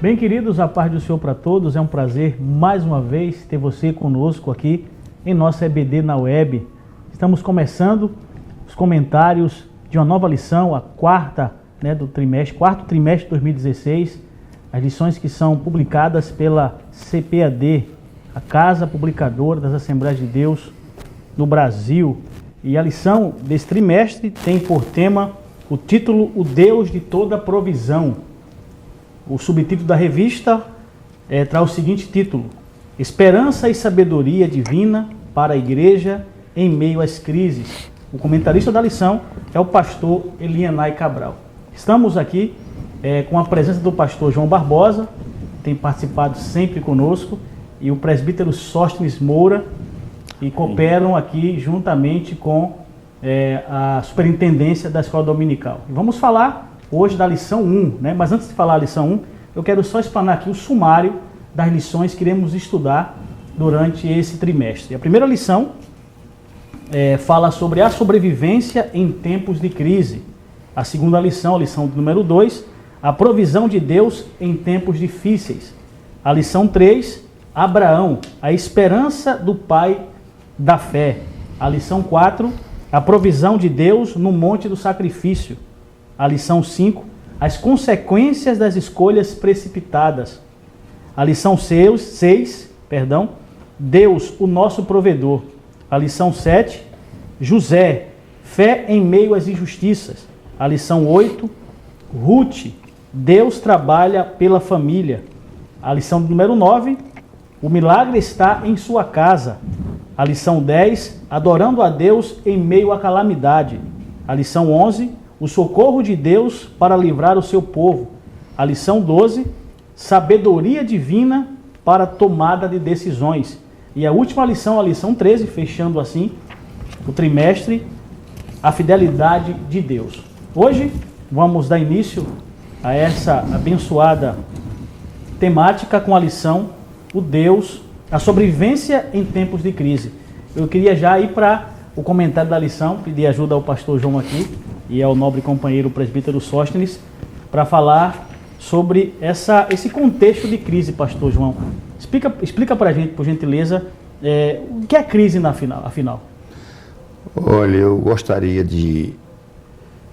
Bem, queridos, a paz do Senhor para todos. É um prazer, mais uma vez, ter você conosco aqui em nossa EBD na web. Estamos começando os comentários de uma nova lição, a quarto trimestre de 2016. As lições que são publicadas pela CPAD, a Casa Publicadora das Assembleias de Deus no Brasil. E a lição desse trimestre tem por tema o título O Deus de Toda Provisão. O subtítulo da revista traz o seguinte título: Esperança e Sabedoria Divina para a Igreja em Meio às Crises. O comentarista da lição é o pastor Elianai Cabral. Estamos aqui com a presença do pastor João Barbosa, que tem participado sempre conosco, e o presbítero Sóstenes Moura, e cooperam aqui juntamente com a superintendência da Escola Dominical. E vamos falar hoje da lição 1, né? Mas antes de falar a lição 1, eu quero só explanar aqui o sumário das lições que iremos estudar durante esse trimestre. A primeira lição fala sobre a sobrevivência em tempos de crise. A segunda lição, a lição número 2, a provisão de Deus em tempos difíceis. A lição 3, Abraão, a esperança do pai da fé. A lição 4, a provisão de Deus no monte do sacrifício. A lição 5, as consequências das escolhas precipitadas. A lição 6, Deus, o nosso provedor. A lição 7, José, fé em meio às injustiças. A lição 8, Ruth, Deus trabalha pela família. A lição número 9, o milagre está em sua casa. A lição 10, adorando a Deus em meio à calamidade. A lição 11, o socorro de Deus para livrar o seu povo. A lição 12, sabedoria divina para tomada de decisões. E a última lição, a lição 13, fechando assim o trimestre, a fidelidade de Deus. Hoje vamos dar início a essa abençoada temática com a lição O Deus, a sobrevivência em tempos de crise. Eu queria já ir para o comentário da lição, pedir ajuda ao pastor João aqui e ao nobre companheiro presbítero Sóstenes para falar sobre esse contexto de crise, pastor João. Explica para a gente, por gentileza, o que é crise afinal? Olha, eu gostaria de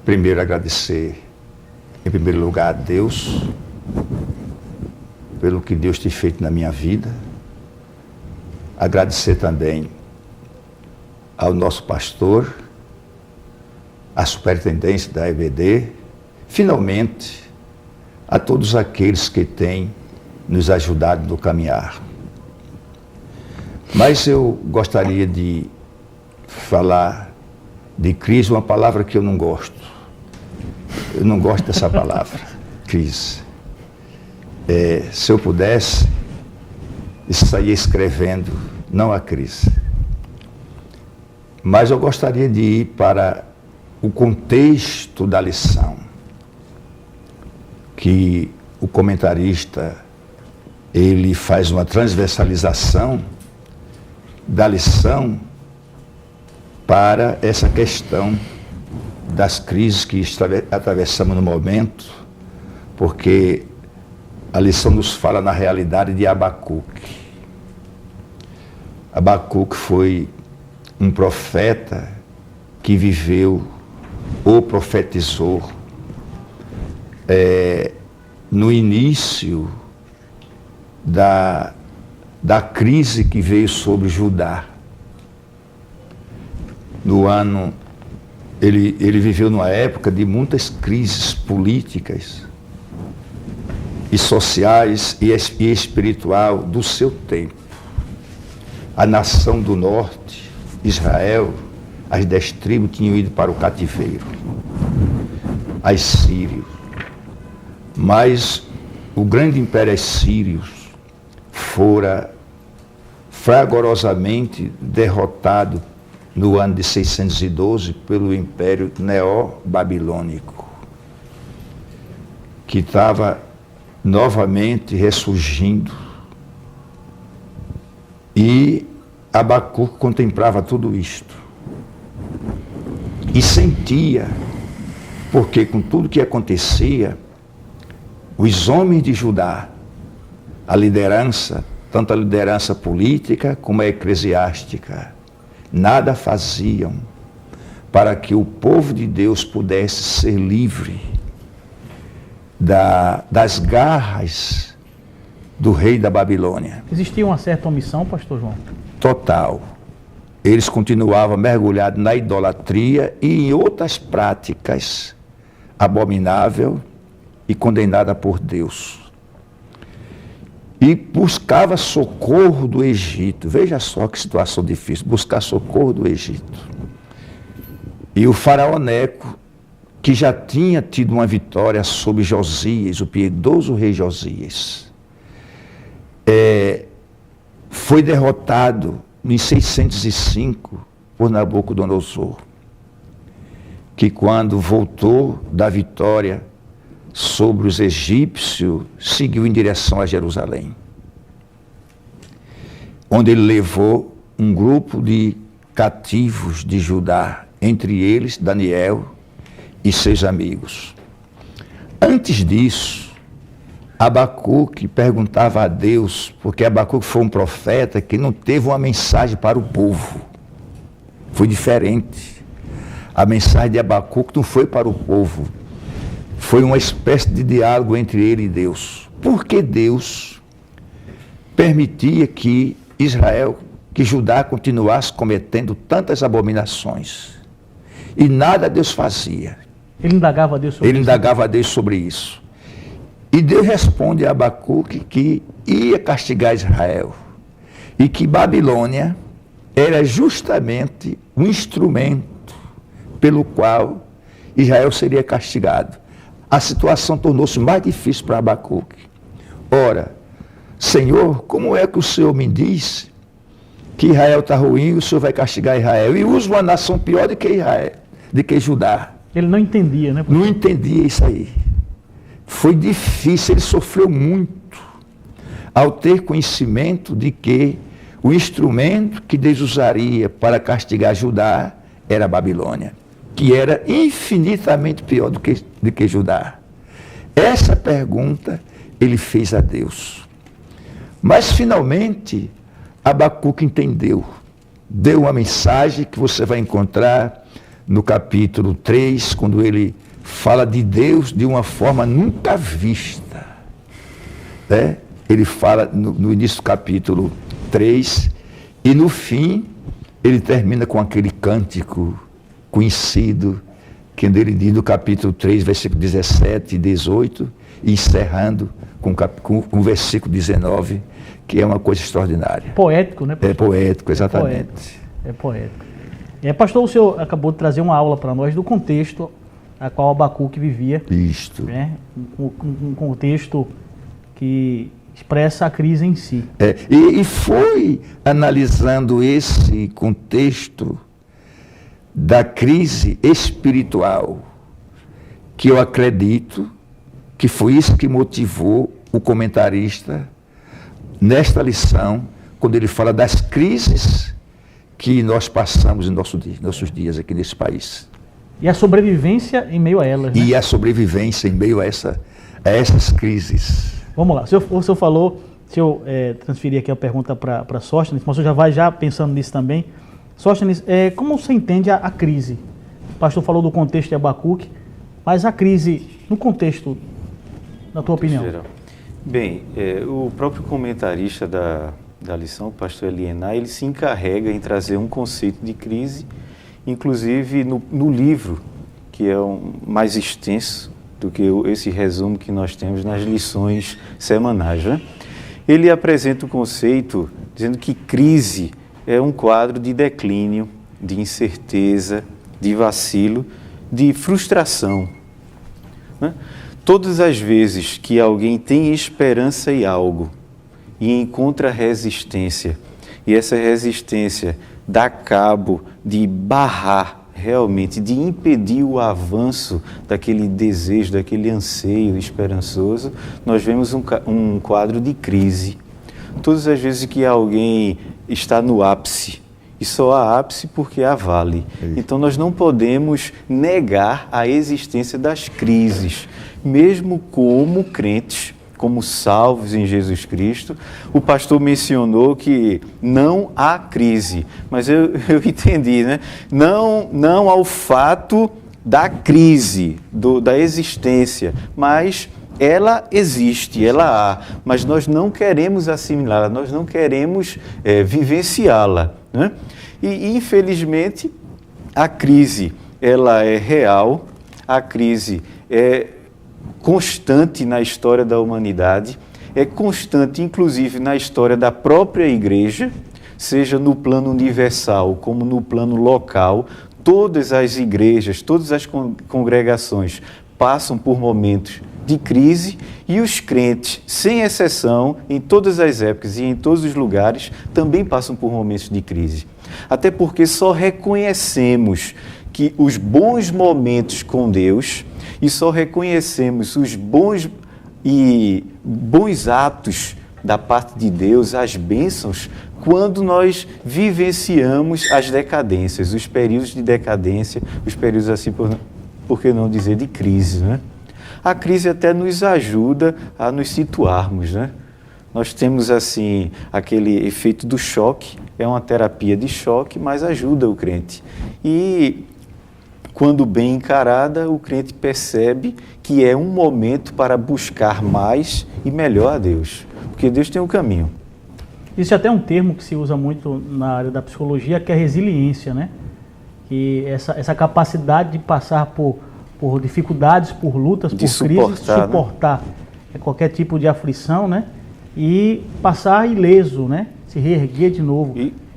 primeiro agradecer, em primeiro lugar, a Deus pelo que Deus tem feito na minha vida. Agradecer também ao nosso pastor, à superintendência da EBD, finalmente a todos aqueles que têm nos ajudado no caminhar. Mas eu gostaria de falar de crise, uma palavra que eu não gosto. Eu não gosto dessa palavra, crise. Se eu pudesse, estaria escrevendo, não a crise. Mas eu gostaria de ir para o contexto da lição, que o comentarista, ele faz uma transversalização da lição para essa questão das crises que atravessamos no momento, porque a lição nos fala na realidade de Abacuque. Abacuque foi um profeta que viveu ou profetizou no início da crise que veio sobre Judá. Ele viveu numa época de muitas crises políticas e sociais e espiritual do seu tempo. A nação do norte, Israel, as 10 tribos tinham ido para o cativeiro, as sírios. Mas o grande império assírio fora fragorosamente derrotado no ano de 612 pelo Império Neobabilônico, que estava novamente ressurgindo. E Abacuque contemplava tudo isto e sentia, porque com tudo que acontecia, os homens de Judá a liderança, tanto a liderança política como a eclesiástica, nada faziam para que o povo de Deus pudesse ser livre das garras do rei da Babilônia. Existia uma certa omissão, pastor João? Total. Eles continuavam mergulhados na idolatria e em outras práticas abomináveis e condenadas por Deus. E buscava socorro do Egito. Veja só que situação difícil, buscar socorro do Egito. E o faraó Neco, que já tinha tido uma vitória sobre Josias, o piedoso rei Josias, foi derrotado em 605 por Nabucodonosor, que quando voltou da vitória sobre os egípcios, seguiu em direção a Jerusalém, onde ele levou um grupo de cativos de Judá, entre eles Daniel e seus amigos. Antes disso, Abacuque perguntava a Deus, porque Abacuque foi um profeta que não teve uma mensagem para o povo. Foi diferente. A mensagem de Abacuque não foi para o povo. Foi uma espécie de diálogo entre ele e Deus. Por que Deus permitia que Israel, que Judá continuasse cometendo tantas abominações? E nada Deus fazia. Ele indagava a Deus sobre isso? Ele indagava a Deus sobre isso. E Deus responde a Abacuque que ia castigar Israel. E que Babilônia era justamente um instrumento pelo qual Israel seria castigado. A situação tornou-se mais difícil para Abacuque. Ora, Senhor, como é que o Senhor me diz que Israel está ruim e o Senhor vai castigar Israel? E usa uma nação pior do que Israel, do que Judá. Ele não entendia, né? Não entendia isso aí. Foi difícil, ele sofreu muito ao ter conhecimento de que o instrumento que Deus usaria para castigar Judá era a Babilônia, que era infinitamente pior do que Judá. Essa pergunta ele fez a Deus. Mas finalmente Abacuque entendeu. Deu uma mensagem que você vai encontrar no capítulo 3, quando ele fala de Deus de uma forma nunca vista. Né? Ele fala no início do capítulo 3 e no fim ele termina com aquele cântico conhecido, que ele diz no capítulo 3, versículo 17 e 18, e encerrando com o versículo 19, que é uma coisa extraordinária. Poético, né, pastor? É poético, exatamente. É poético. Pastor, o senhor acabou de trazer uma aula para nós do contexto a qual Abacuque vivia. Isto. Né? Um contexto que expressa a crise em si. E foi analisando esse contexto da crise espiritual que eu acredito que foi isso que motivou o comentarista nesta lição, quando ele fala das crises que nós passamos em nossos dias aqui nesse país. E a sobrevivência em meio a elas, né? E a sobrevivência em meio a essas crises. Vamos lá, o senhor falou, se eu transferir aqui a pergunta para Sóstenes, mas o senhor já vai pensando nisso também. Sóstenes, como você entende a crise? O pastor falou do contexto de Abacuque, mas a crise no contexto, na tua opinião? Bem, o próprio comentarista da lição, o pastor Elienar, ele se encarrega em trazer um conceito de crise, inclusive no livro, que é mais extenso do que esse resumo que nós temos nas lições semanais, né? Ele apresenta o conceito dizendo que crise é um quadro de declínio, de incerteza, de vacilo, de frustração, né? Todas as vezes que alguém tem esperança em algo e encontra resistência, e essa resistência dá cabo de barrar realmente, de impedir o avanço daquele desejo, daquele anseio esperançoso, nós vemos um quadro de crise. Todas as vezes que alguém está no ápice, e só há ápice porque há vale. Então nós não podemos negar a existência das crises, mesmo como crentes, como salvos em Jesus Cristo. O pastor mencionou que não há crise, mas eu entendi, né? Não ao fato da crise, da existência, mas ela existe, ela há, mas nós não queremos assimilá-la, nós não queremos vivenciá-la, né? E, infelizmente, a crise, ela é real, a crise é constante na história da humanidade, é constante, inclusive, na história da própria igreja, seja no plano universal como no plano local. Todas as igrejas, todas as congregações passam por momentos de crise e os crentes, sem exceção, em todas as épocas e em todos os lugares, também passam por momentos de crise. Até porque só reconhecemos que os bons momentos com Deus e só reconhecemos os bons atos da parte de Deus, as bênçãos, quando nós vivenciamos as decadências, os períodos de decadência, os períodos, assim, por que não dizer, de crise, né? A crise até nos ajuda a nos situarmos, né? Nós temos, assim, aquele efeito do choque, é uma terapia de choque, mas ajuda o crente. E, quando bem encarada, o crente percebe que é um momento para buscar mais e melhor a Deus, porque Deus tem um caminho. Existe até um termo que se usa muito na área da psicologia, que é a resiliência, né? Que essa capacidade de passar por dificuldades, por lutas, por crises, suportar, né? Qualquer tipo de aflição, né? E passar ileso, né? Se reerguer de novo.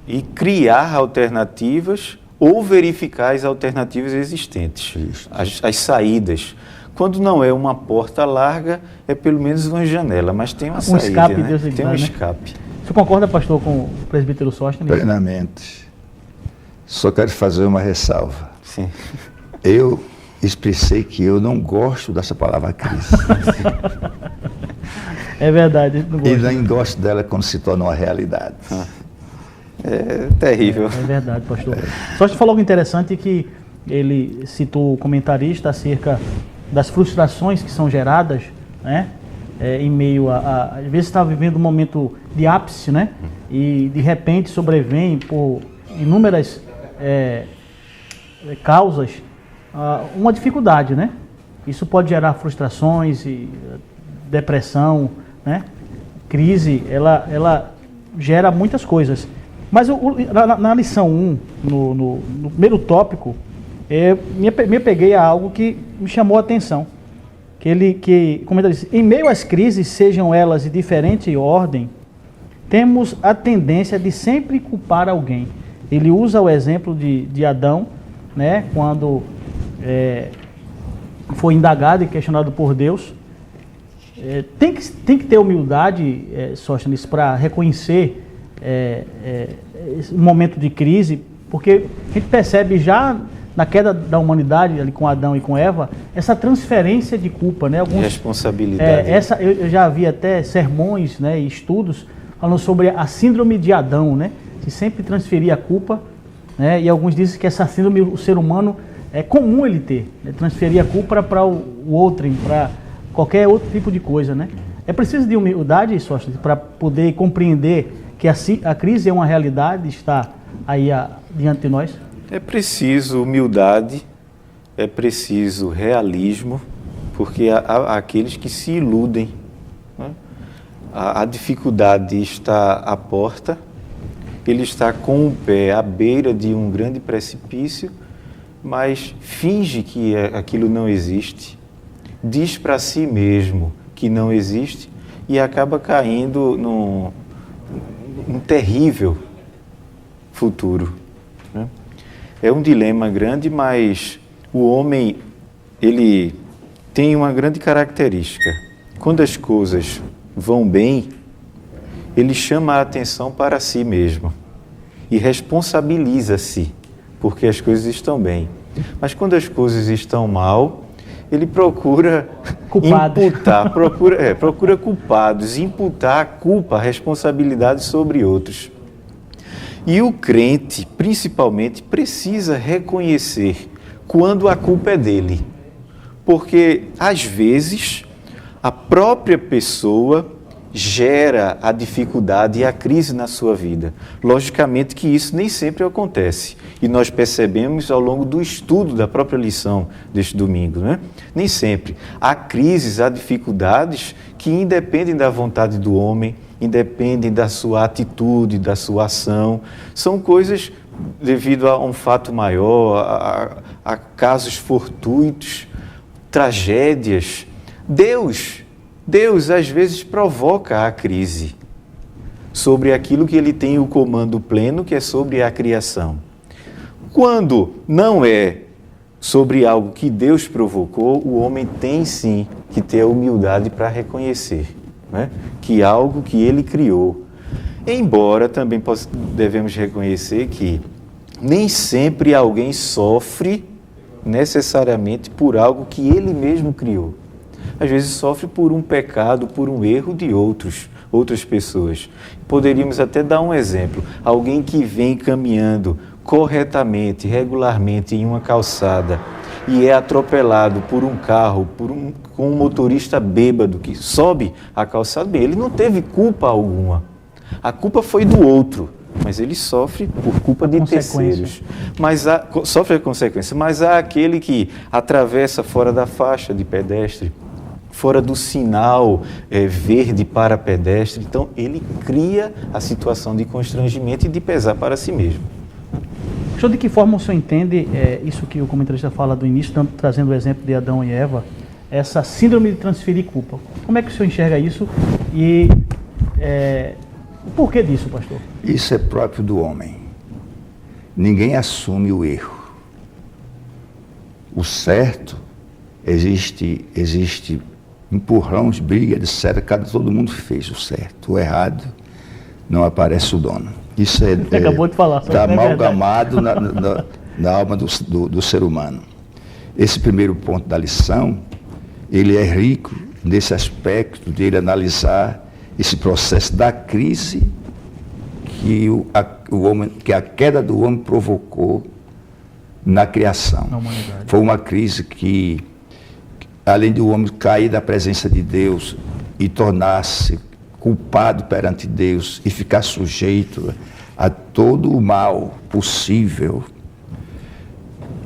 E criar alternativas ou verificar as alternativas existentes, as saídas. Quando não é uma porta larga, é pelo menos uma janela, mas tem uma saída, escape, né? Deus Tem um né? escape. Você concorda, pastor, com o presbítero Sóstenes? Plenamente. Só quero fazer uma ressalva. Sim. Eu expressei que eu não gosto dessa palavra crise. É verdade. Não e nem gosto dela quando se torna uma realidade. É terrível. É verdade, pastor. Só te falou algo interessante, que ele citou o comentarista acerca das frustrações que são geradas, né? Em meio às vezes está vivendo um momento de ápice, né? E de repente sobrevém por inúmeras causas uma dificuldade, né? Isso pode gerar frustrações e depressão, né? Crise, ela gera muitas coisas. Mas na lição 1, no primeiro tópico, me apeguei a algo que me chamou a atenção. Como ele diz, em meio às crises, sejam elas de diferente ordem, temos a tendência de sempre culpar alguém. Ele usa o exemplo de Adão, né, quando foi indagado e questionado por Deus. Tem que ter humildade, Sóstenes, para reconhecer esse momento de crise, porque a gente percebe já na queda da humanidade, ali com Adão e com Eva, essa transferência de culpa, né? Responsabilidade. Eu já vi até sermões, né, e estudos falando sobre a síndrome de Adão, né? Que sempre transferia a culpa, né? E alguns dizem que essa síndrome, o ser humano, é comum ele ter, né? Transferir a culpa para o outro, para qualquer outro tipo de coisa, né? É preciso de humildade, Sóstenes, para poder compreender que a crise é uma realidade, está aí diante de nós. É preciso humildade, é preciso realismo, porque há aqueles que se iludem, né? A dificuldade está à porta, ele está com o pé à beira de um grande precipício, mas finge que aquilo não existe, diz para si mesmo que não existe e acaba caindo num terrível futuro, né? É um dilema grande, mas o homem, ele tem uma grande característica. Quando as coisas vão bem, ele chama a atenção para si mesmo e responsabiliza-se porque as coisas estão bem. Mas quando as coisas estão mal, ele procura imputar, procura culpados, imputar a culpa, a responsabilidade sobre outros. E o crente, principalmente, precisa reconhecer quando a culpa é dele. Porque, às vezes, a própria pessoa gera a dificuldade e a crise na sua vida. Logicamente que isso nem sempre acontece. E nós percebemos ao longo do estudo da própria lição deste domingo, né? Nem sempre. Há crises, há dificuldades que independem da vontade do homem, independem da sua atitude, da sua ação. São coisas devido a um fato maior, a casos fortuitos, tragédias. Deus, às vezes, provoca a crise sobre aquilo que ele tem o comando pleno, que é sobre a criação. Quando não é sobre algo que Deus provocou, o homem tem sim que ter a humildade para reconhecer, né, que algo que ele criou. Embora também devemos reconhecer que nem sempre alguém sofre necessariamente por algo que ele mesmo criou. Às vezes sofre por um pecado, por um erro de outras pessoas. Poderíamos até dar um exemplo. Alguém que vem caminhando corretamente, regularmente em uma calçada e é atropelado por um carro, com um motorista bêbado que sobe a calçada, ele não teve culpa alguma. A culpa foi do outro, mas ele sofre por culpa de terceiros. Sofre a consequência, mas há aquele que atravessa fora da faixa de pedestre, fora do sinal verde para pedestre. Então, ele cria a situação de constrangimento e de pesar para si mesmo. Professor, de que forma o senhor entende isso que o comentarista fala do início, trazendo o exemplo de Adão e Eva, essa síndrome de transferir culpa? Como é que o senhor enxerga isso e o porquê disso, pastor? Isso é próprio do homem. Ninguém assume o erro. O certo, existe empurrões, briga, etc. Todo mundo fez o certo. O errado, não aparece o dono. Isso acabou de falar, está amalgamado na alma do ser humano. Esse primeiro ponto da lição, ele é rico nesse aspecto de ele analisar esse processo da crise que a queda do homem provocou na criação. Na humanidade. Foi uma crise que, além do homem cair da presença de Deus e tornar-se culpado perante Deus e ficar sujeito a todo o mal possível,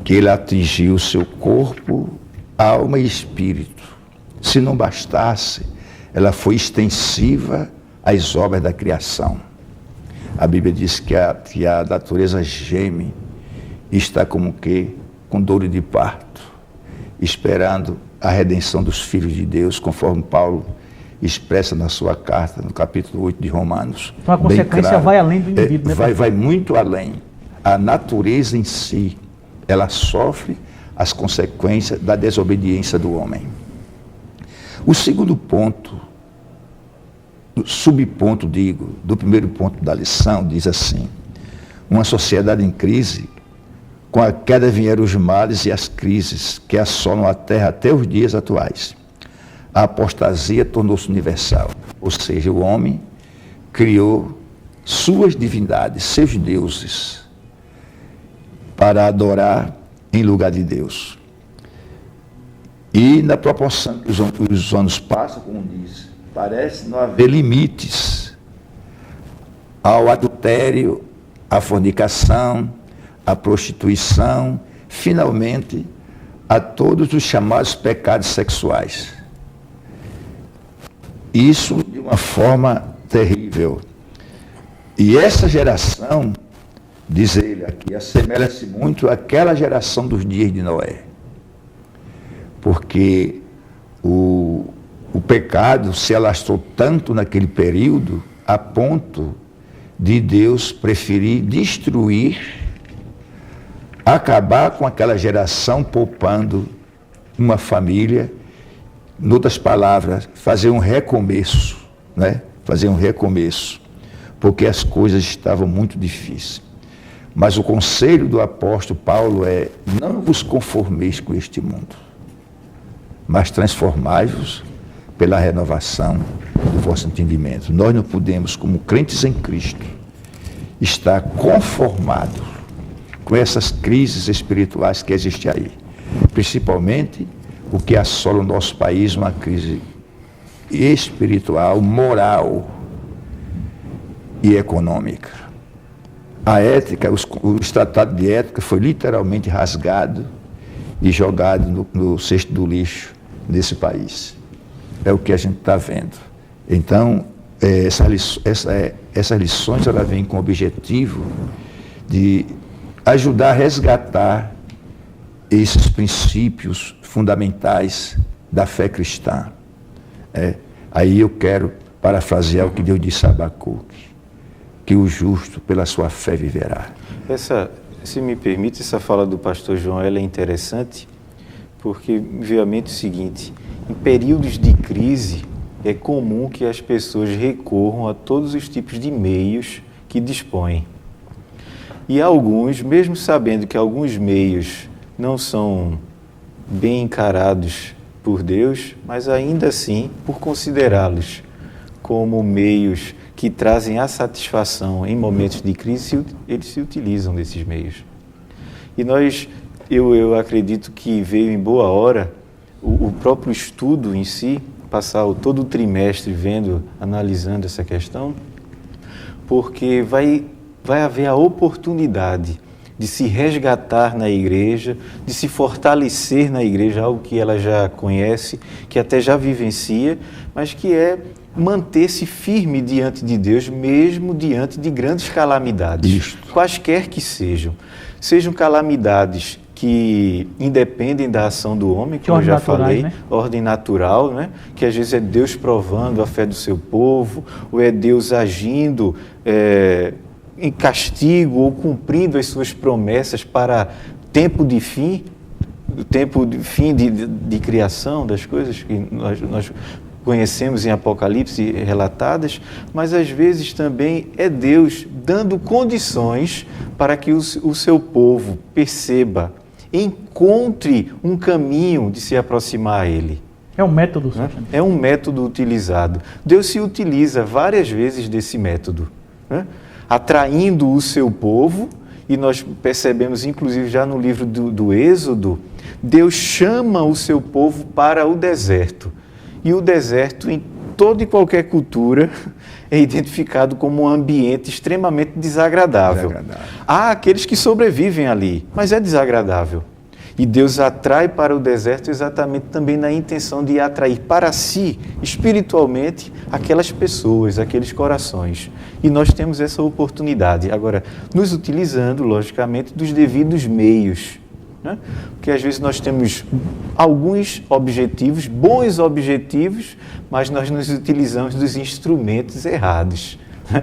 que ele atingiu o seu corpo, alma e espírito. Se não bastasse, ela foi extensiva às obras da criação. A Bíblia diz que a natureza geme e está como que com dor de parto, esperando a redenção dos filhos de Deus, conforme Paulo expressa na sua carta, no capítulo 8 de Romanos. Então a consequência claro, vai além do indivíduo, né? Vai muito além. A natureza em si, ela sofre as consequências da desobediência do homem. O segundo ponto, subponto, do primeiro ponto da lição, diz assim: uma sociedade em crise, com a queda vieram os males e as crises que assolam a terra até os dias atuais. A apostasia tornou-se universal, ou seja, o homem criou suas divindades, seus deuses, para adorar em lugar de Deus. E na proporção que os anos passam, como diz, parece não haver limites ao adultério, à fornicação, à prostituição, finalmente a todos os chamados pecados sexuais. Isso de uma forma terrível. E essa geração, diz ele aqui, assemelha-se muito àquela geração dos dias de Noé. Porque o pecado se alastrou tanto naquele período, a ponto de Deus preferir destruir, acabar com aquela geração, poupando uma família. Em outras palavras, fazer um recomeço, né? Fazer um recomeço, porque as coisas estavam muito difíceis. Mas o conselho do apóstolo Paulo é: não vos conformeis com este mundo, mas transformai-vos pela renovação do vosso entendimento. Nós não podemos, como crentes em Cristo, estar conformados com essas crises espirituais que existem aí. Principalmente o que assola o nosso país, uma crise espiritual, moral e econômica. A ética, os tratados de ética foi literalmente rasgado e jogado no cesto do lixo desse país. É o que a gente está vendo. Então, essas lições ela vêm com o objetivo de ajudar a resgatar esses princípios fundamentais da fé cristã. Aí eu quero parafrasear o que Deus disse a Abacuque, que o justo pela sua fé viverá. Se me permite, essa fala do pastor João, ela é interessante, porque veio à mente o seguinte: em períodos de crise, é comum que as pessoas recorram a todos os tipos de meios que dispõem. E alguns, mesmo sabendo que alguns meios não são bem encarados por Deus, mas ainda assim, por considerá-los como meios que trazem a satisfação em momentos de crise, eles se utilizam desses meios. E eu acredito que veio em boa hora o próprio estudo em si, passar todo o trimestre analisando essa questão, porque vai haver a oportunidade de se resgatar na igreja, de se fortalecer na igreja, algo que ela já conhece, que até já vivencia, mas que é manter-se firme diante de Deus, mesmo diante de grandes calamidades, quaisquer que sejam. Sejam calamidades que independem da ação do homem, como eu já falei, né? Ordem natural, né? Que às vezes é Deus provando a fé do seu povo, ou é Deus agindo em castigo ou cumprindo as suas promessas para tempo de fim de criação das coisas que nós conhecemos em Apocalipse relatadas, mas às vezes também é Deus dando condições para que o seu povo perceba, encontre um caminho de se aproximar a Ele. É um método, né? É um método utilizado. Deus se utiliza várias vezes desse método, né? Atraindo o seu povo, e nós percebemos, inclusive, já no livro do Êxodo, Deus chama o seu povo para o deserto. E o deserto, em toda e qualquer cultura, é identificado como um ambiente extremamente desagradável. Há aqueles que sobrevivem ali, mas é desagradável. E Deus atrai para o deserto exatamente também na intenção de atrair para si, espiritualmente, aquelas pessoas, aqueles corações. E nós temos essa oportunidade. Agora, nos utilizando, logicamente, dos devidos meios, né? Porque às vezes nós temos alguns objetivos, bons objetivos, mas nós nos utilizamos dos instrumentos errados, né?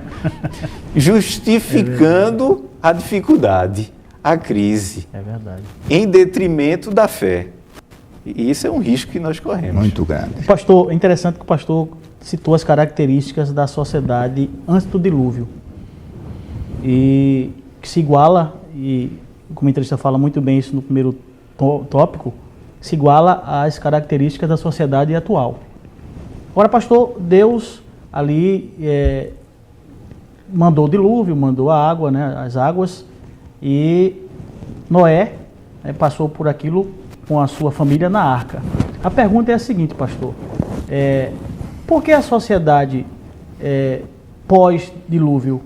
Justificando a dificuldade, a crise, em detrimento da fé. E isso é um risco que nós corremos. Muito grande. Pastor, é interessante que o pastor citou as características da sociedade antes do dilúvio, e que se iguala, e o comentarista fala muito bem isso no primeiro tópico, se iguala às características da sociedade atual. Agora, pastor, Deus ali mandou o dilúvio, mandou a água, né, as águas, e Noé passou por aquilo com a sua família na arca. A pergunta é a seguinte, pastor, por que a sociedade pós-dilúvio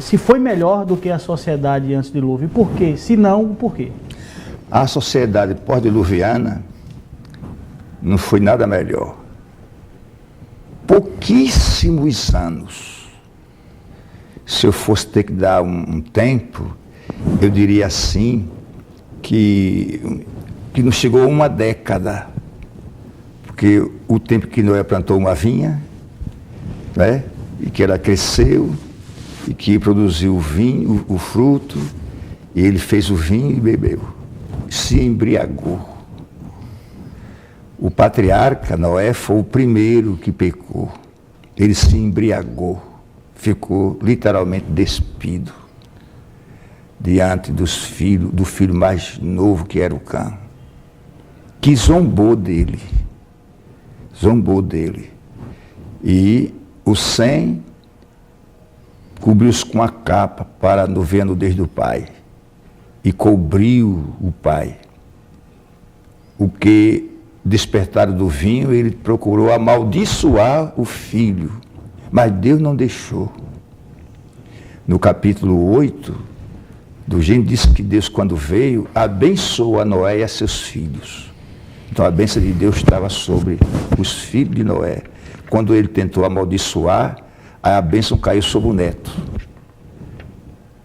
se foi melhor do que a sociedade antes do dilúvio? Por quê? Se não, por quê? A sociedade pós-diluviana não foi nada melhor. Pouquíssimos anos. Se eu fosse ter que dar um tempo, eu diria assim, que não chegou a uma década. Porque o tempo que Noé plantou uma vinha, né, e que ela cresceu, e que produziu o vinho, o fruto, e ele fez o vinho e bebeu. Se embriagou. O patriarca Noé foi o primeiro que pecou. Ele se embriagou, ficou literalmente despido diante do filho mais novo, que era o Cã, que zombou dele. E o Sem cobriu-se com a capa para não ver a nudez do pai, e cobriu o pai. O que despertado do vinho, ele procurou amaldiçoar o filho, mas Deus não deixou. No capítulo 8 do Gênesis, diz que Deus, quando veio, abençoou a Noé e a seus filhos. Então a bênção de Deus estava sobre os filhos de Noé. Quando ele tentou amaldiçoar, a bênção caiu sobre o neto.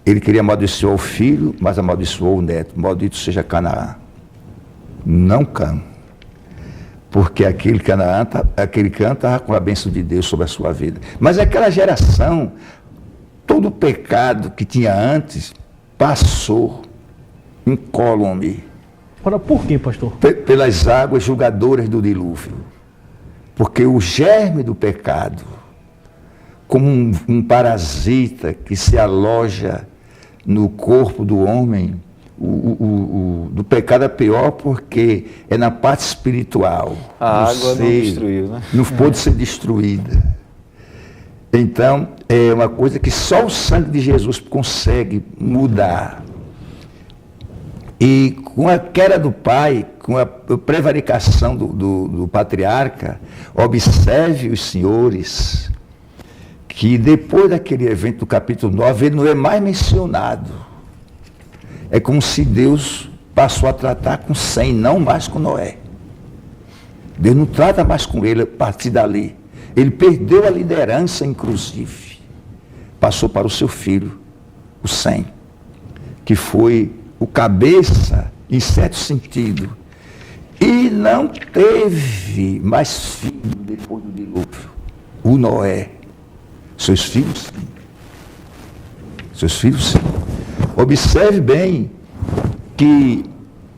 Ele queria amaldiçoar o filho, mas amaldiçoou o neto. Maldito seja Canaã. Não Cã. Porque aquele Cã estava com a bênção de Deus sobre a sua vida. Mas aquela geração, todo o pecado que tinha antes, passou incólume. Por quê, pastor? Pelas águas julgadoras do dilúvio. Porque o germe do pecado, como um parasita que se aloja no corpo do homem, do pecado é pior porque é na parte espiritual. A água não destruiu, né? Não pôde ser destruída. Então, é uma coisa que só o sangue de Jesus consegue mudar. E com a queda do pai, com a prevaricação do patriarca, observe os senhores que depois daquele evento do capítulo 9, ele não é mais mencionado. É como se Deus passou a tratar com Sem, não mais com Noé. Deus não trata mais com ele a partir dali. Ele perdeu a liderança, inclusive. Passou para o seu filho, o Sem, que foi o cabeça, em certo sentido. E não teve mais filho depois do dilúvio. O Noé. Seus filhos, sim. Seus filhos, sim. Observe bem que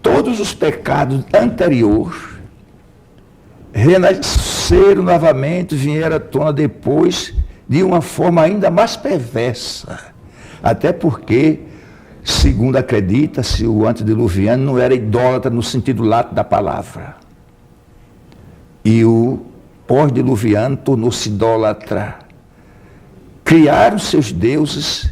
todos os pecados anteriores renasceram novamente, vieram à tona depois de uma forma ainda mais perversa. Até porque, segundo acredita-se, o antediluviano não era idólatra no sentido lato da palavra. E o pós-diluviano tornou-se idólatra. Criaram seus deuses,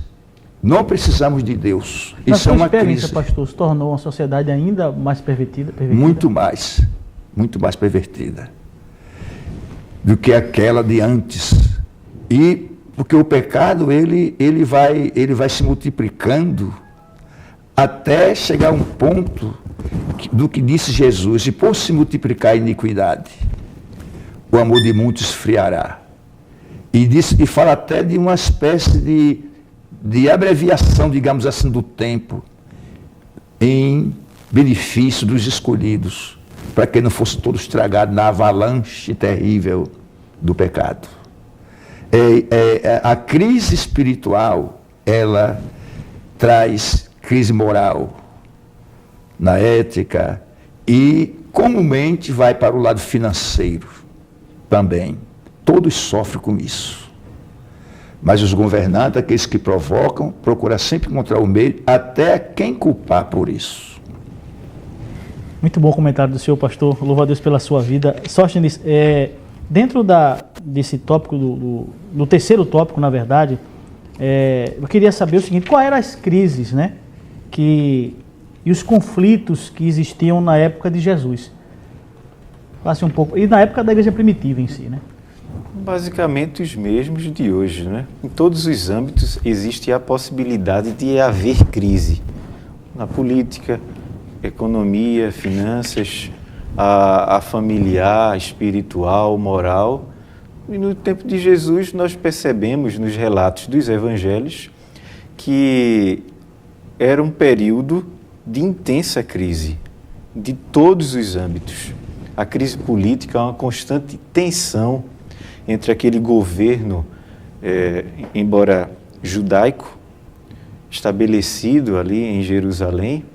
não precisamos de Deus. Isso é uma crise. Pastor, se tornou uma sociedade ainda mais pervertida? Muito mais pervertida do que aquela de antes. E porque o pecado ele vai se multiplicando até chegar a um ponto do que disse Jesus: e por se multiplicar a iniquidade, o amor de muitos esfriará. E fala até de uma espécie de abreviação, digamos assim, do tempo, em benefício dos escolhidos, para que não fosse todo estragado na avalanche terrível do pecado. A crise espiritual, ela traz crise moral, na ética, e comumente vai para o lado financeiro também. Todos sofrem com isso. Mas os governantes, aqueles que provocam, procuram sempre encontrar o meio, até quem culpar por isso. Muito bom comentário do senhor, pastor. Louvo a Deus pela sua vida. Sóstenes, dentro desse tópico, do terceiro tópico, na verdade, eu queria saber o seguinte: quais eram as crises, né, e os conflitos que existiam na época de Jesus? Passe um pouco. E na época da igreja primitiva em si, né? Basicamente os mesmos de hoje, né? Em todos os âmbitos existe a possibilidade de haver crise. Na política, economia, finanças, a familiar, espiritual, moral. E no tempo de Jesus nós percebemos nos relatos dos evangelhos que era um período de intensa crise, de todos os âmbitos. A crise política é uma constante tensão entre aquele governo, embora judaico, estabelecido ali em Jerusalém,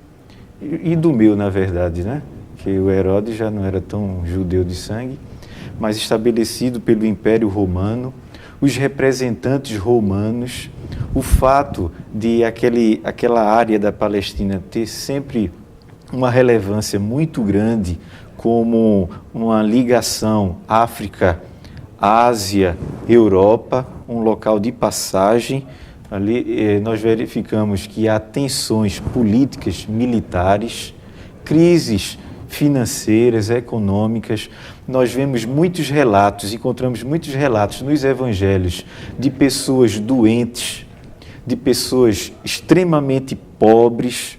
e do meu, na verdade, né? Que o Herodes já não era tão judeu de sangue, mas estabelecido pelo Império Romano, os representantes romanos, o fato de aquela área da Palestina ter sempre uma relevância muito grande como uma ligação África, Ásia, Europa, um local de passagem. Ali nós verificamos que há tensões políticas, militares, crises financeiras, econômicas. Nós vemos muitos relatos, encontramos muitos relatos nos evangelhos de pessoas doentes, de pessoas extremamente pobres,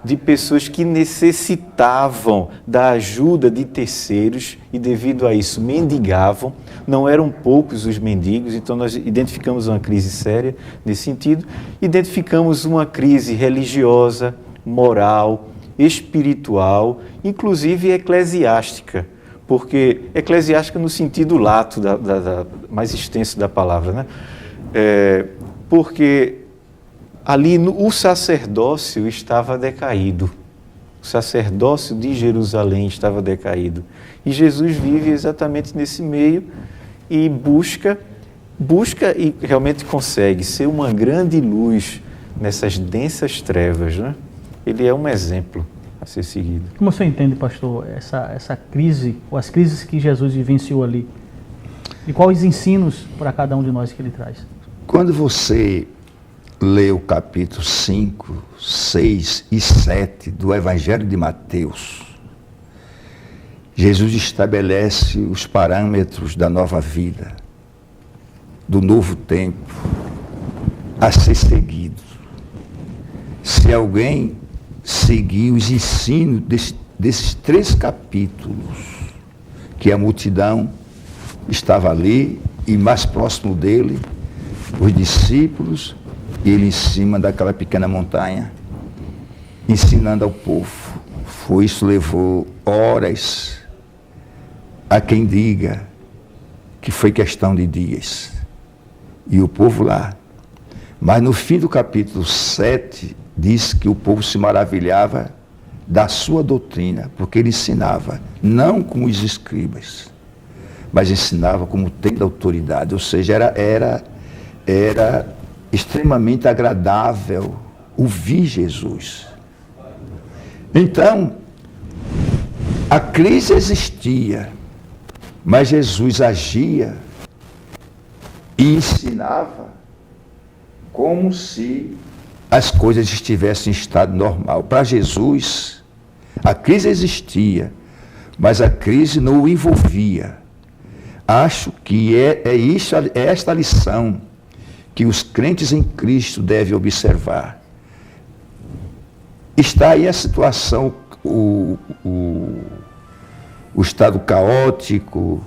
de pessoas que necessitavam da ajuda de terceiros e, devido a isso, mendigavam. Não eram poucos os mendigos, então nós identificamos uma crise séria nesse sentido. Identificamos uma crise religiosa, moral, espiritual, inclusive eclesiástica, porque eclesiástica no sentido lato, mais extenso da palavra, né? Porque ali o sacerdócio estava decaído. O sacerdócio de Jerusalém estava decaído. E Jesus vive exatamente nesse meio e busca e realmente consegue ser uma grande luz nessas densas trevas, né? Ele é um exemplo a ser seguido. Como você entende, pastor, essa crise, ou as crises que Jesus vivenciou ali? E quais ensinos para cada um de nós que ele traz? Quando você lê o capítulo 5, 6 e 7 do Evangelho de Mateus, Jesus estabelece os parâmetros da nova vida, do novo tempo, a ser seguido. Se alguém seguir os ensinos desses 3 capítulos, que a multidão estava ali e mais próximo dele, os discípulos, e ele em cima daquela pequena montanha, ensinando ao povo. Isso levou horas, a quem diga que foi questão de dias. E o povo lá. Mas no fim do capítulo 7, diz que o povo se maravilhava da sua doutrina, porque ele ensinava, não como os escribas, mas ensinava como tendo autoridade, ou seja, era extremamente agradável ouvir Jesus. Então, a crise existia, mas Jesus agia e ensinava como se as coisas estivessem em estado normal. Para Jesus, a crise existia, mas a crise não o envolvia. Acho que é esta lição que os crentes em Cristo devem observar. Está aí a situação, o estado caótico,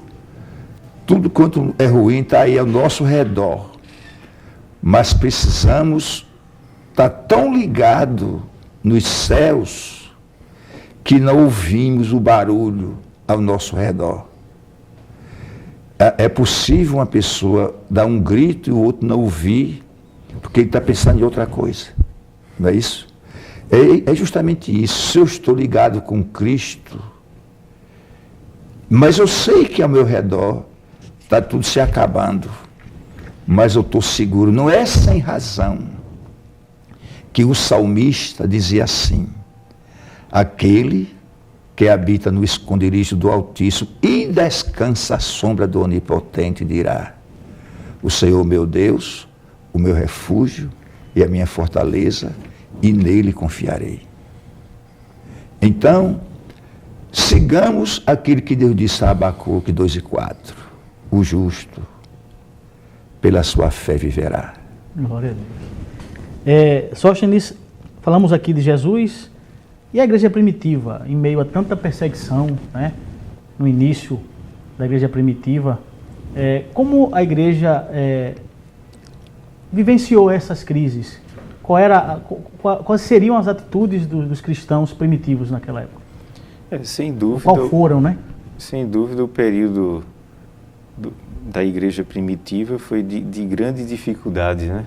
tudo quanto é ruim está aí ao nosso redor. Mas precisamos estar tão ligados nos céus que não ouvimos o barulho ao nosso redor. É possível uma pessoa dar um grito e o outro não ouvir, porque ele está pensando em outra coisa. Não é isso? É justamente isso. Se eu estou ligado com Cristo, mas eu sei que ao meu redor está tudo se acabando, mas eu estou seguro. Não é sem razão que o salmista dizia assim: aquele que habita no esconderijo do Altíssimo e descansa à sombra do Onipotente dirá: o Senhor meu Deus, o meu refúgio e a minha fortaleza, e nele confiarei. Então, sigamos aquilo que Deus disse a Abacuque 2:4: o justo pela sua fé viverá. Glória a Deus. Sóstenes, falamos aqui de Jesus e a igreja primitiva, em meio a tanta perseguição, né, no início da igreja primitiva, como a igreja vivenciou essas crises? Quais seriam as atitudes dos cristãos primitivos naquela época? Sem dúvida. Qual foram, né? Sem dúvida, o período da igreja primitiva foi de grande dificuldade, né?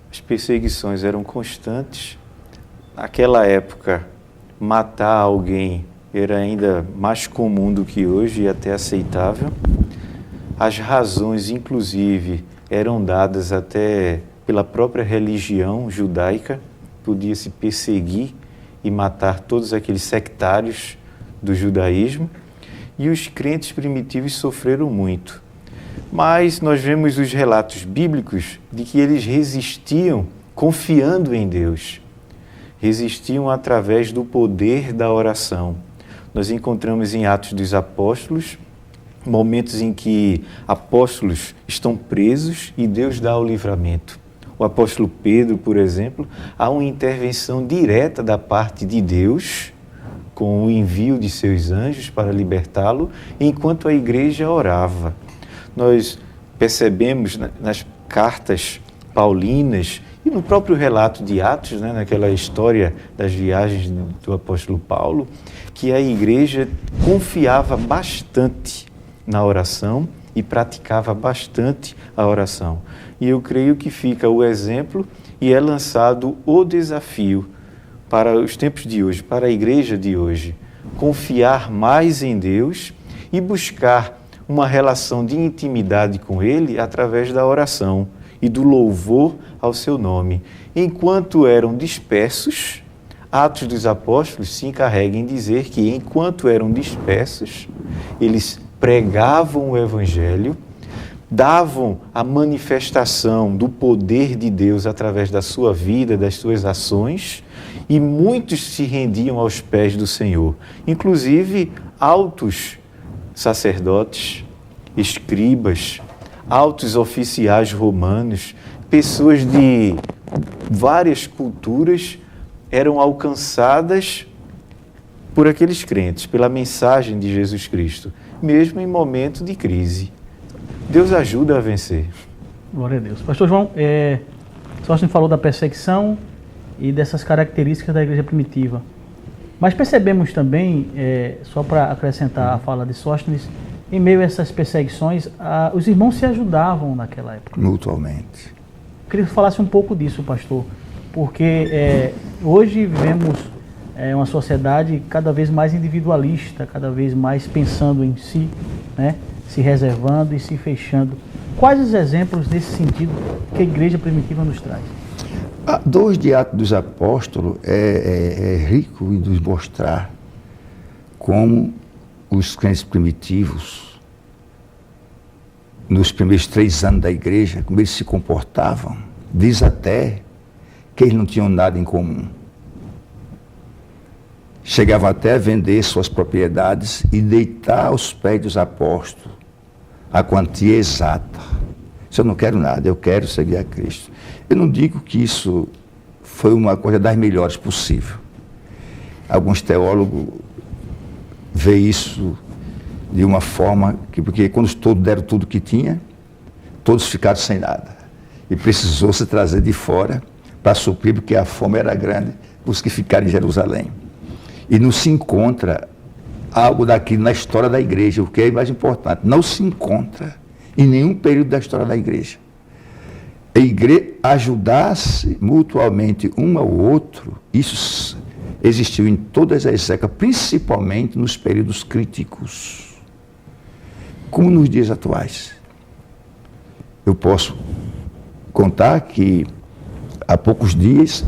As perseguições eram constantes. Naquela época, matar alguém era ainda mais comum do que hoje e até aceitável. As razões, inclusive, eram dadas até pela própria religião judaica. Podia-se perseguir e matar todos aqueles sectários do judaísmo. E os crentes primitivos sofreram muito. Mas nós vemos os relatos bíblicos de que eles resistiam confiando em Deus. Resistiam através do poder da oração. Nós encontramos em Atos dos Apóstolos momentos em que apóstolos estão presos e Deus dá o livramento. O apóstolo Pedro, por exemplo, há uma intervenção direta da parte de Deus com o envio de seus anjos para libertá-lo, enquanto a igreja orava. Nós percebemos nas cartas paulinas e no próprio relato de Atos, né, naquela história das viagens do apóstolo Paulo, que a igreja confiava bastante na oração e praticava bastante a oração. E eu creio que fica o exemplo e é lançado o desafio para os tempos de hoje, para a igreja de hoje, confiar mais em Deus e buscar uma relação de intimidade com Ele através da oração e do louvor ao seu nome. Enquanto eram dispersos, Atos dos Apóstolos se encarrega em dizer que enquanto eram dispersos, eles pregavam o Evangelho, davam a manifestação do poder de Deus através da sua vida, das suas ações, e muitos se rendiam aos pés do Senhor, inclusive altos sacerdotes, escribas, altos oficiais romanos, pessoas de várias culturas eram alcançadas por aqueles crentes, pela mensagem de Jesus Cristo, mesmo em momento de crise. Deus ajuda a vencer. Glória a Deus. Pastor João, Sóstenes falou da perseguição e dessas características da igreja primitiva. Mas percebemos também, só para acrescentar a fala de Sóstenes, em meio a essas perseguições, os irmãos se ajudavam naquela época. Mutualmente. Queria que falasse um pouco disso, pastor, porque hoje vivemos uma sociedade cada vez mais individualista, cada vez mais pensando em si, né? Se reservando e se fechando. Quais os exemplos nesse sentido que a igreja primitiva nos traz? 2 de Atos dos Apóstolos é rico em nos mostrar como os crentes primitivos, nos primeiros 3 anos da igreja, como eles se comportavam. Diz até que eles não tinham nada em comum. Chegavam até a vender suas propriedades e deitar aos pés dos apóstolos a quantia exata. Se eu não quero nada, eu quero seguir a Cristo. Eu não digo que isso foi uma coisa das melhores possível. Alguns teólogos veem isso de uma forma que, porque quando todos deram tudo que tinha, todos ficaram sem nada. E precisou se trazer de fora para suprir, porque a fome era grande, os que ficaram em Jerusalém. E não se encontra algo daquilo na história da igreja, o que é mais importante. Não se encontra em nenhum período da história da igreja. A igreja ajudasse mutuamente um ao outro, isso existiu em todas as épocas, principalmente nos períodos críticos, como nos dias atuais. Eu posso contar que há poucos dias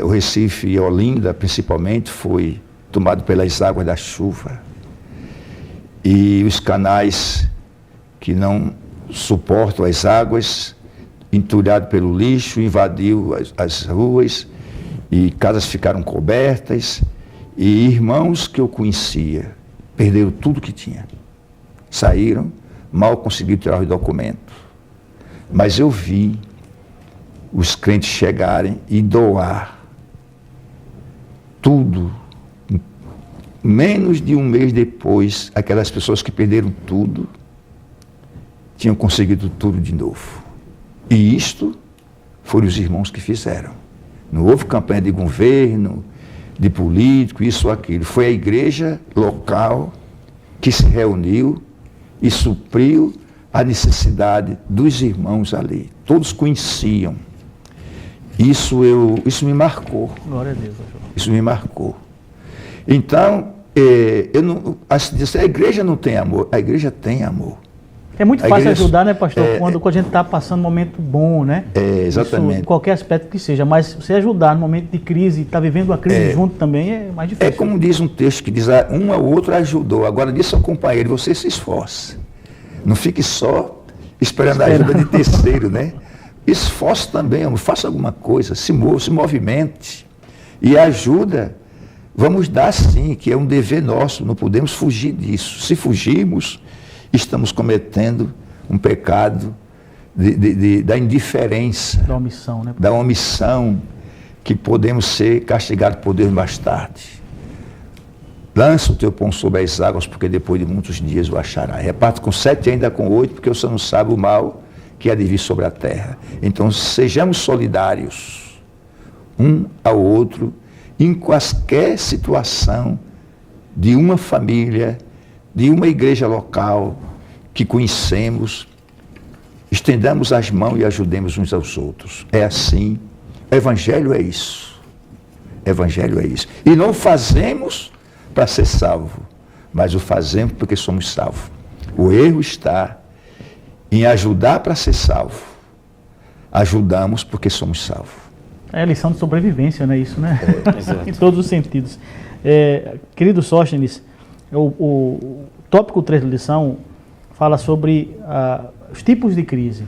o Recife e Olinda, principalmente, foi tomado pelas águas da chuva. E os canais que não suportam as águas, entulhado pelo lixo, invadiu as ruas e casas ficaram cobertas. E irmãos que eu conhecia perderam tudo que tinha. Saíram, mal conseguiram tirar os documentos. Mas eu vi os crentes chegarem e doar tudo. Menos de um mês depois, aquelas pessoas que perderam tudo, tinham conseguido tudo de novo. E isto foram os irmãos que fizeram. Não houve campanha de governo, de político, isso ou aquilo. Foi a igreja local que se reuniu e supriu a necessidade dos irmãos ali. Todos conheciam. Isso me marcou. Glória a Deus. Isso me marcou. Então, a igreja não tem amor, a igreja tem amor. É muito fácil ajudar, né, pastor? Quando a gente está passando um momento bom, né? Exatamente. Isso, em qualquer aspecto que seja. Mas você ajudar no momento de crise, estar vivendo a crise junto também é mais difícil. É como diz um texto que diz, um ao outro ajudou. Agora diz ao companheiro, você se esforce. Não fique só esperando a ajuda de terceiro, né? Esforce também, faça alguma coisa, se movimente. E ajuda Vamos dar sim, que é um dever nosso, não podemos fugir disso. Se fugirmos, estamos cometendo um pecado da indiferença, Da omissão, né? da omissão, que podemos ser castigados por Deus mais tarde. Lança o teu pão sobre as águas, porque depois de muitos dias o achará. Reparte com 7 e ainda com 8, porque você não sabe o mal que há de vir sobre a terra. Então, sejamos solidários um ao outro, em qualquer situação de uma família, de uma igreja local que conhecemos, estendamos as mãos e ajudemos uns aos outros. É assim. Evangelho é isso. Evangelho é isso. E não fazemos para ser salvo, mas o fazemos porque somos salvos. O erro está em ajudar para ser salvo. Ajudamos porque somos salvos. É a lição de sobrevivência, né? Isso, né? Exato. Em todos os sentidos. Querido Sóstenes, o tópico 3 da lição fala sobre os tipos de crise,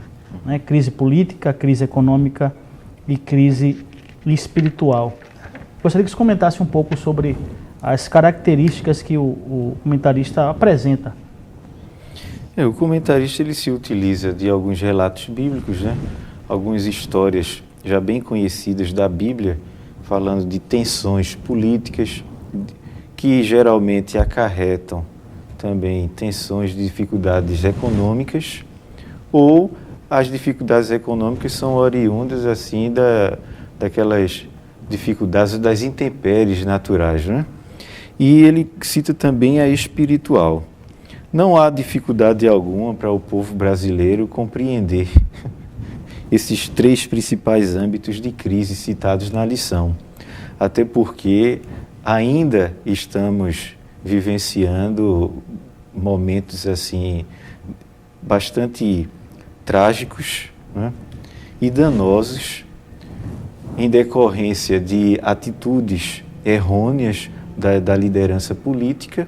né? Crise política, crise econômica e crise espiritual. Gostaria que você comentasse um pouco sobre as características que o comentarista apresenta. O comentarista ele se utiliza de alguns relatos bíblicos, né? Algumas histórias já bem conhecidas da Bíblia, falando de tensões políticas que geralmente acarretam também tensões de dificuldades econômicas, ou as dificuldades econômicas são oriundas assim daquelas dificuldades das intempéries naturais, né? E ele cita também a espiritual. Não há dificuldade alguma para o povo brasileiro compreender esses 3 principais âmbitos de crise citados na lição. Até porque ainda estamos vivenciando momentos assim bastante trágicos, né? E danosos em decorrência de atitudes errôneas da liderança política,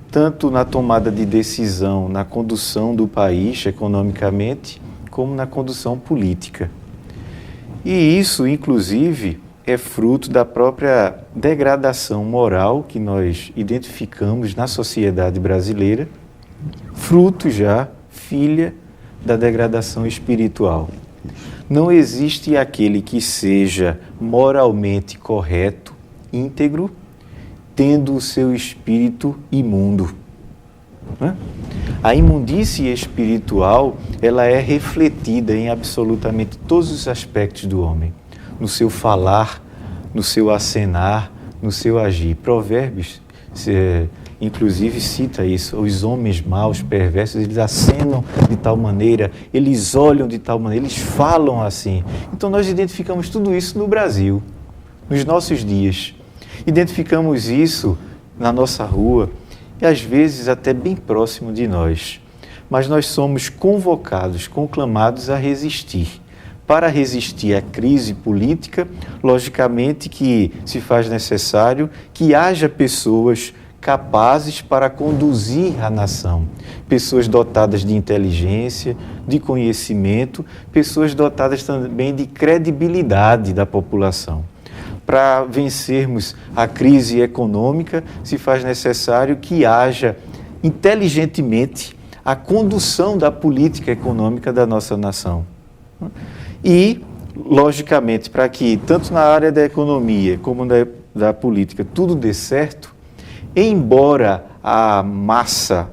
tanto na tomada de decisão, na condução do país economicamente, como na condução política. E isso, inclusive, é fruto da própria degradação moral que nós identificamos na sociedade brasileira, fruto já, filha da degradação espiritual. Não existe aquele que seja moralmente correto, íntegro, tendo o seu espírito imundo. A imundície espiritual, ela é refletida em absolutamente todos os aspectos do homem, no seu falar, no seu acenar, no seu agir. Provérbios, inclusive, cita isso: os homens maus, perversos, eles acenam de tal maneira, eles olham de tal maneira, eles falam assim. Então nós identificamos tudo isso no Brasil, nos nossos dias. Identificamos isso na nossa rua e às vezes até bem próximo de nós. Mas nós somos convocados, conclamados a resistir. Para resistir à crise política, logicamente que se faz necessário que haja pessoas capazes para conduzir a nação. Pessoas dotadas de inteligência, de conhecimento, pessoas dotadas também de credibilidade da população. Para vencermos a crise econômica, se faz necessário que haja inteligentemente a condução da política econômica da nossa nação. E, logicamente, para que, tanto na área da economia como da política, tudo dê certo, embora a massa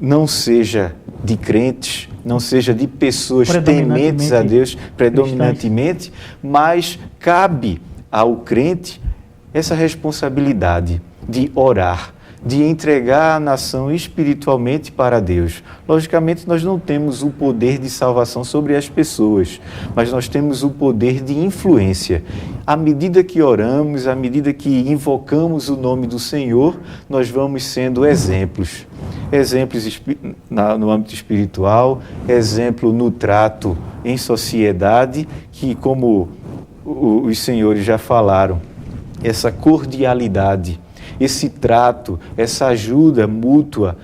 não seja de crentes, não seja de pessoas tementes a Deus, predominantemente, mas cabe ao crente essa responsabilidade de orar, de entregar a nação espiritualmente para Deus. Logicamente, nós não temos o poder de salvação sobre as pessoas, mas nós temos o poder de influência. À medida que oramos, à medida que invocamos o nome do Senhor, nós vamos sendo exemplos. Exemplos no âmbito espiritual, exemplo no trato em sociedade, que, como os senhores já falaram, essa cordialidade, esse trato, essa ajuda mútua,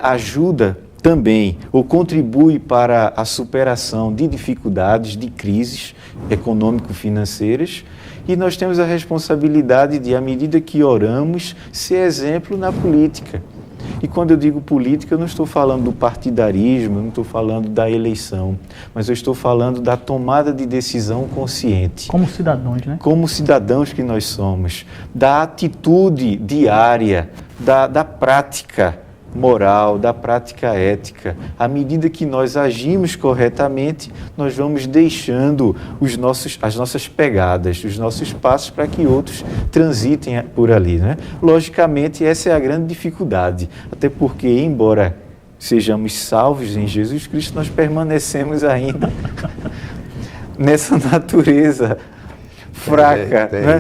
ajuda também ou contribui para a superação de dificuldades, de crises econômico-financeiras E nós temos a responsabilidade de, à medida que oramos, ser exemplo na política. E quando eu digo política, eu não estou falando do partidarismo, eu não estou falando da eleição, mas eu estou falando da tomada de decisão consciente. Como cidadãos, né? Como cidadãos que nós somos, da atitude diária, da prática moral, da prática ética. À medida que nós agimos corretamente, nós vamos deixando as nossas pegadas, os nossos passos para que outros transitem por ali, né? Logicamente, essa é a grande dificuldade, até porque, embora sejamos salvos em Jesus Cristo, nós permanecemos ainda nessa natureza fraca, né?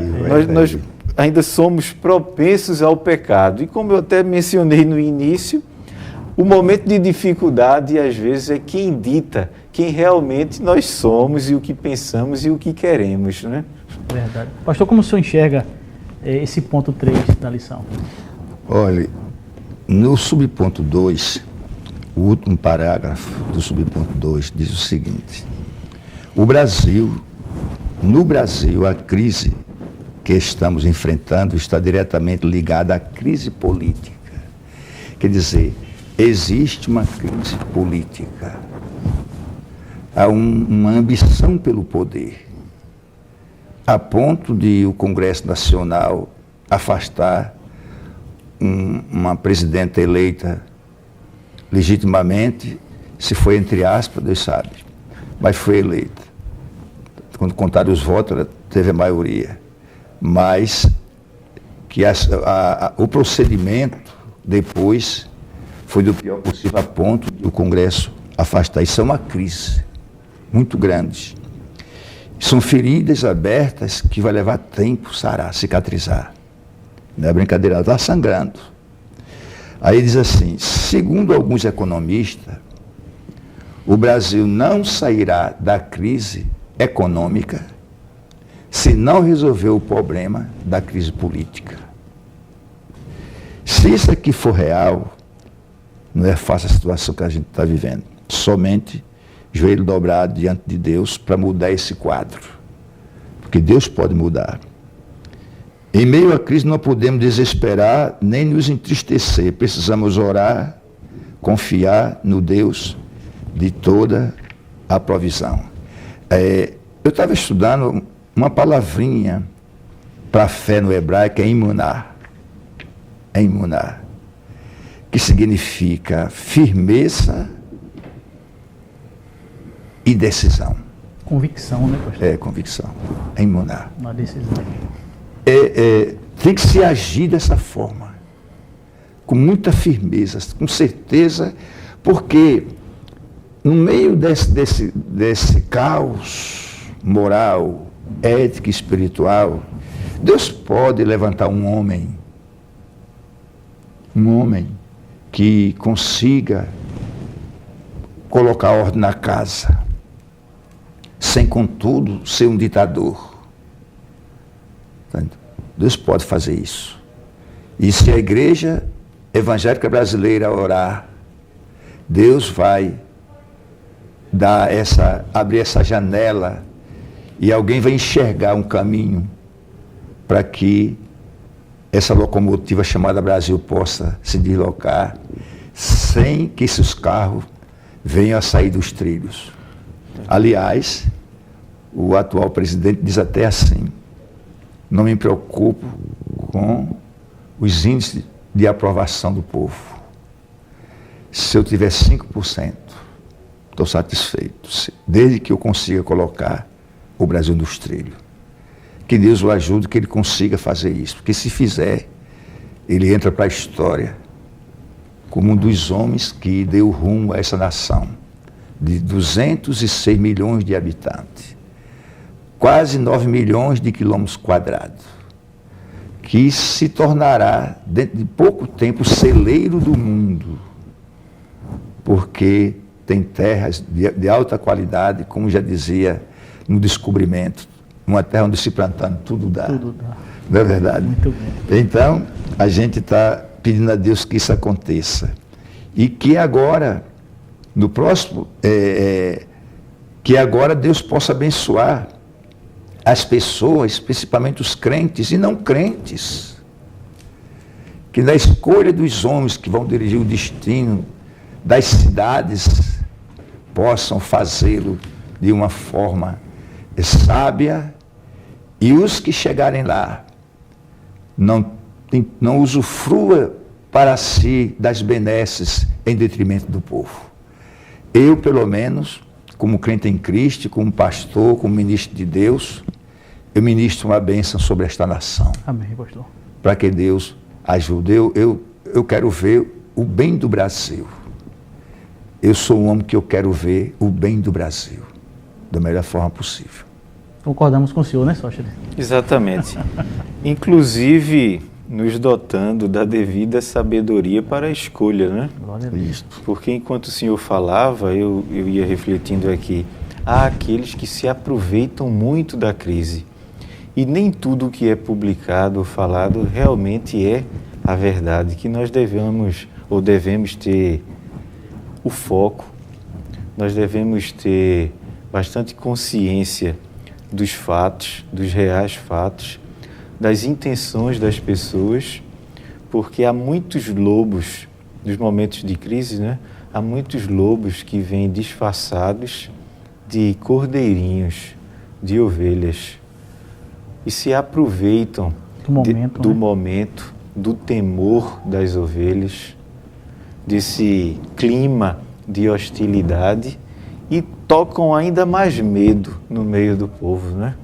Nós ainda somos propensos ao pecado. E como eu até mencionei no início, o momento de dificuldade, às vezes, é quem dita quem realmente nós somos e o que pensamos e o que queremos, né? Verdade. Pastor, como o senhor enxerga esse ponto 3 da lição? Olha, no subponto 2, o último parágrafo do subponto 2 diz o seguinte: no Brasil, a crise que estamos enfrentando está diretamente ligada à crise política. Quer dizer, existe uma crise política, há uma ambição pelo poder, a ponto de o Congresso Nacional afastar uma presidenta eleita legitimamente, se foi entre aspas, Deus sabe, mas foi eleita. Quando contaram os votos, ela teve a maioria. Mas que o procedimento depois foi do pior possível a ponto de o Congresso afastar. Isso é uma crise muito grande. São feridas abertas que vai levar tempo sarar, cicatrizar. Não é brincadeira, ela está sangrando. Aí diz assim: segundo alguns economistas, o Brasil não sairá da crise econômica se não resolver o problema da crise política. Se isso aqui for real, não é fácil a situação que a gente está vivendo. Somente joelho dobrado diante de Deus para mudar esse quadro. Porque Deus pode mudar. Em meio à crise não podemos desesperar nem nos entristecer. Precisamos orar, confiar no Deus de toda a provisão. Eu estava estudando uma palavrinha para fé no hebraico, é imunar. É imunar. Que significa firmeza e decisão. Convicção, né, pastor? É, convicção. É imunar. Uma decisão. Tem que se agir dessa forma. Com muita firmeza, com certeza, porque no meio desse caos moral, ética e espiritual, Deus pode levantar um homem que consiga colocar ordem na casa, sem, contudo, ser um ditador. Deus pode fazer isso. E se a igreja evangélica brasileira orar, Deus vai abrir essa janela e alguém vai enxergar um caminho para que essa locomotiva chamada Brasil possa se deslocar sem que esses carros venham a sair dos trilhos. Aliás, o atual presidente diz até assim: não me preocupo com os índices de aprovação do povo. Se eu tiver 5%, estou satisfeito, desde que eu consiga colocar o Brasil nos trilhos. Que Deus o ajude, que ele consiga fazer isso, porque se fizer, ele entra para a história como um dos homens que deu rumo a essa nação, de 206 milhões de habitantes, quase 9 milhões de quilômetros quadrados, que se tornará, dentro de pouco tempo, celeiro do mundo, porque tem terras de alta qualidade, como já dizia no descobrimento, uma terra onde se plantando tudo dá. Tudo dá. Não é verdade? Muito bem. Então, a gente está pedindo a Deus que isso aconteça. E que agora, no próximo, que agora Deus possa abençoar as pessoas, principalmente os crentes e não crentes, que na escolha dos homens que vão dirigir o destino das cidades, possam fazê-lo de uma forma sábia, e os que chegarem lá não usufrua para si das benesses em detrimento do povo. Eu, pelo menos, como crente em Cristo, como pastor, como ministro de Deus, eu ministro uma bênção sobre esta nação. Amém, pastor. Para que Deus ajude. Eu quero ver o bem do Brasil. Eu sou um homem que eu quero ver o bem do Brasil da melhor forma possível. Concordamos com o senhor, né, Sócrates? Exatamente. Inclusive, nos dotando da devida sabedoria para a escolha, né? Glória a Deus. Isso. Porque enquanto o senhor falava, eu ia refletindo aqui, há aqueles que se aproveitam muito da crise. E nem tudo o que é publicado ou falado realmente é a verdade, que nós devemos ter o foco, nós devemos ter bastante consciência dos fatos, dos reais fatos, das intenções das pessoas, porque há muitos lobos, nos momentos de crise, né? Há muitos lobos que vêm disfarçados de cordeirinhos, de ovelhas, e se aproveitam do momento, do temor das ovelhas, desse clima de hostilidade, e tocam ainda mais medo no meio do povo, né?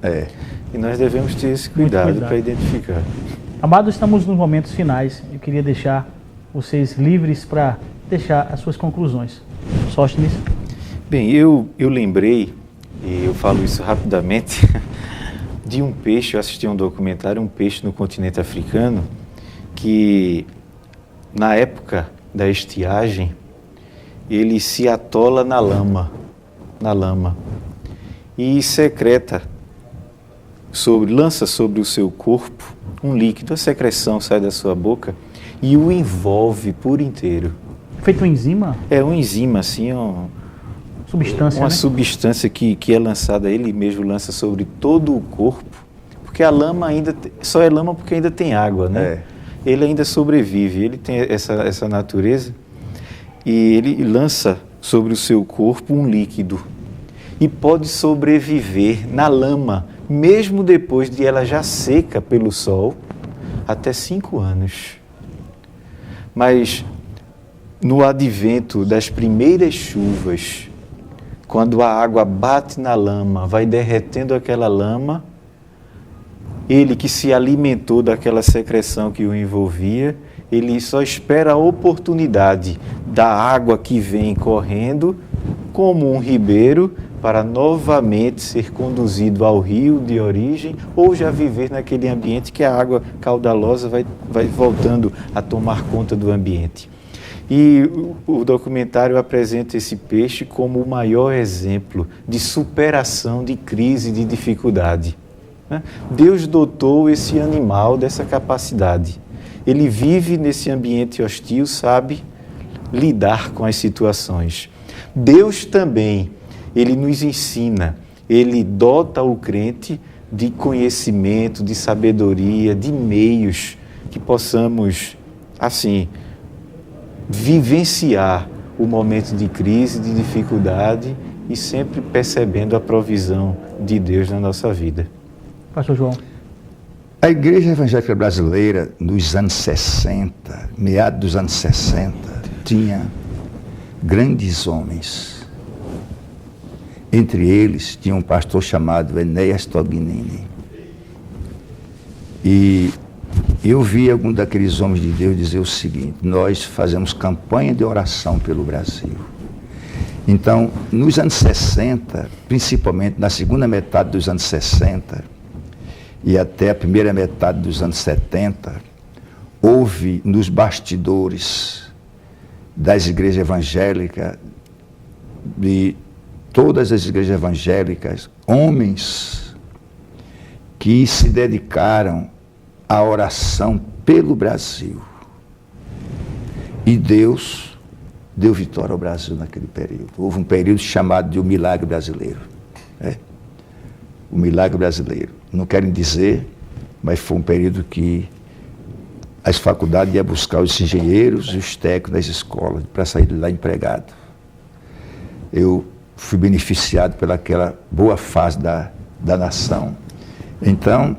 E nós devemos ter esse cuidado para identificar. Amados, estamos nos momentos finais. Eu queria deixar vocês livres para deixar as suas conclusões. Sóstenes? Bem, eu lembrei, e eu falo isso rapidamente, de um peixe. Eu assisti a um documentário, um peixe no continente africano, que na época da estiagem, ele se atola na lama, e secreta, lança sobre o seu corpo um líquido, a secreção sai da sua boca e o envolve por inteiro. Feito uma enzima? É uma enzima, assim, substância, uma substância que é lançada, ele mesmo lança sobre todo o corpo, porque a lama ainda só é lama porque ainda tem água, né? Ele ainda sobrevive, ele tem essa natureza, e ele lança sobre o seu corpo um líquido e pode sobreviver na lama, mesmo depois de ela já seca pelo sol, até 5 anos. Mas no advento das primeiras chuvas, quando a água bate na lama, vai derretendo aquela lama, ele que se alimentou daquela secreção que o envolvia, ele só espera a oportunidade da água que vem correndo, como um ribeiro, para novamente ser conduzido ao rio de origem, ou já viver naquele ambiente que a água caudalosa vai voltando a tomar conta do ambiente. E o documentário apresenta esse peixe como o maior exemplo de superação de crise, de dificuldade. Deus dotou esse animal dessa capacidade. Ele vive nesse ambiente hostil, sabe lidar com as situações. Deus também, ele nos ensina, ele dota o crente de conhecimento, de sabedoria, de meios que possamos, assim, vivenciar o momento de crise, de dificuldade e sempre percebendo a provisão de Deus na nossa vida. Pastor João. A Igreja Evangélica Brasileira, nos anos 60, meados dos anos 60, tinha grandes homens. Entre eles, tinha um pastor chamado Enéas Tognini. E eu vi algum daqueles homens de Deus dizer o seguinte: nós fazemos campanha de oração pelo Brasil. Então, nos anos 60, principalmente na segunda metade dos anos 60, e até a primeira metade dos anos 70, houve nos bastidores das igrejas evangélicas, de todas as igrejas evangélicas, homens que se dedicaram à oração pelo Brasil. E Deus deu vitória ao Brasil naquele período. Houve um período chamado de o milagre brasileiro. o milagre brasileiro. Não querem dizer, mas foi um período que as faculdades iam buscar os engenheiros e os técnicos das escolas para sair de lá empregado. Eu fui beneficiado pelaquela boa fase da nação. Então,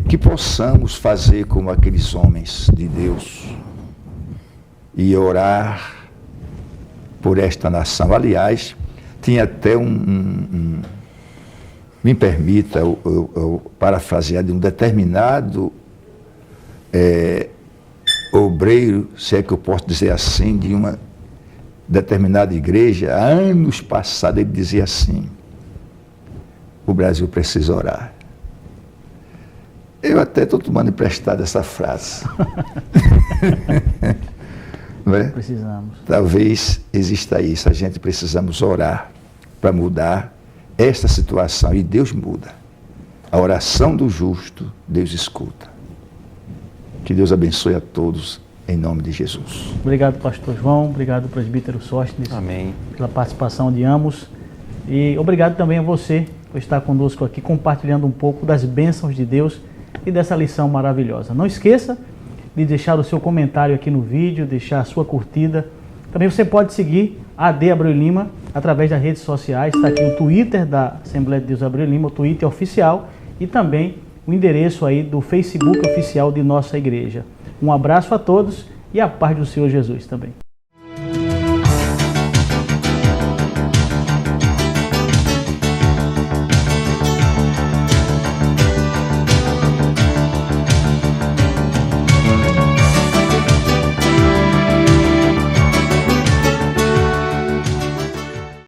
que possamos fazer como aqueles homens de Deus e orar por esta nação. Aliás, tinha até me permita eu parafrasear, de um determinado obreiro, se é que eu posso dizer assim, de uma determinada igreja, há anos passados, ele dizia assim: o Brasil precisa orar. Eu até estou tomando emprestado essa frase. Não é? Precisamos. Talvez exista isso, a gente precisamos orar para mudar esta situação, e Deus muda. A oração do justo, Deus escuta. Que Deus abençoe a todos, em nome de Jesus. Obrigado, pastor João, obrigado, presbítero Sóstenes. Amém. Pela participação de ambos. E obrigado também a você por estar conosco aqui, compartilhando um pouco das bênçãos de Deus e dessa lição maravilhosa. Não esqueça de deixar o seu comentário aqui no vídeo, deixar a sua curtida. Também você pode seguir a AD Abreu Lima através das redes sociais. Está aqui o Twitter da Assembleia de Deus Abreu Lima, o Twitter oficial, e também o endereço aí do Facebook oficial de nossa igreja. Um abraço a todos e a paz do Senhor Jesus também.